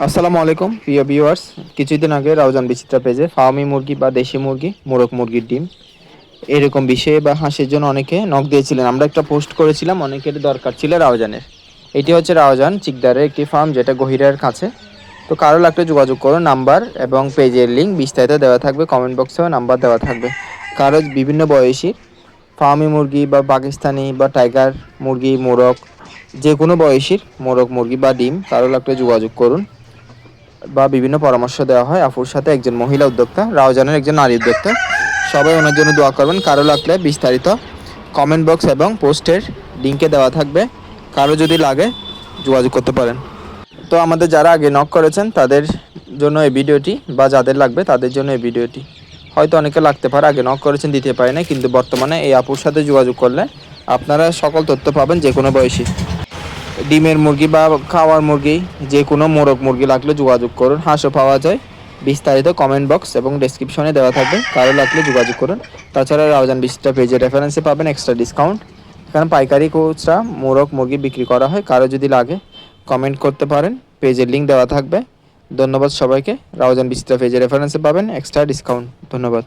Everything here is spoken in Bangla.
আসসালামু আলাইকুম প্রিয় ভিউয়ার্স। কিছুদিন আগে রাউজান বিচিত্রা পেজে ফার্মি মুরগি বা দেশি মুরগি, মোরগ মুরগির ডিম এরকম বিষয়ে বা হাঁসের জন্য অনেকে নক দিয়েছিলেন। আমরা একটা পোস্ট করেছিলাম, অনেকের দরকার ছিল রাউজানের। এটি হচ্ছে রাউজান চিকদারের একটি ফার্ম, যেটা গহিরার কাছে। তো কারো লাগলে যোগাযোগ করুন। নাম্বার এবং পেজের লিঙ্ক বিস্তারিত দেওয়া থাকবে, কমেন্ট বক্সেও নাম্বার দেওয়া থাকবে। কারো বিভিন্ন বয়সী ফার্মি মুরগি বা পাকিস্তানি বা টাইগার মুরগি, মোরগ, যে কোনো বয়সীর মোরগ মুরগি বা ডিম কারো লাগলে যোগাযোগ করুন। বা বিভিন্ন পরামর্শ দেওয়া হয় আপুর সাথে, একজন মহিলা উদ্যোক্তা, রাউজানের একজন নারী উদ্যোক্তা। সবাই ওনার জন্য দোয়া করবেন। কারো লাগলে বিস্তারিত কমেন্ট বক্স এবং পোস্টের লিঙ্কে দেওয়া থাকবে, কারো যদি লাগে যোগাযোগ করতে পারেন। তো আমাদের যারা আগে নক করেছেন তাদের জন্য এই ভিডিওটি, বা যাদের লাগবে তাদের জন্য এই ভিডিওটি। হয়তো অনেকে লাগতে পারে, আগে নক করেছেন দিতে পারে না, কিন্তু বর্তমানে এই আপুর সাথে যোগাযোগ করলে আপনারা সকল তথ্য পাবেন। যে কোনো বয়সী ডিমের মুরগি বা খাওয়ার মুরগি, যে কোনো মোরগ মুরগি লাগলে যোগাযোগ করুন। হাঁসও পাওয়া যায়। বিস্তারিত কমেন্ট বক্স এবং ডেসক্রিপশনে দেওয়া থাকবে, কারো লাগলে যোগাযোগ করুন। তাছাড়া রাউজান বিচিত্রা পেজের রেফারেন্সে পাবেন এক্সট্রা ডিসকাউন্ট। এখানে পাইকারি, খুচরা মোরগ মুরগি বিক্রি করা হয়। কারো যদি লাগে কমেন্ট করতে পারেন, পেজের লিঙ্ক দেওয়া থাকবে। ধন্যবাদ সবাইকে। রাউজান বিচিত্রা পেজের রেফারেন্সে পাবেন এক্সট্রা ডিসকাউন্ট। ধন্যবাদ।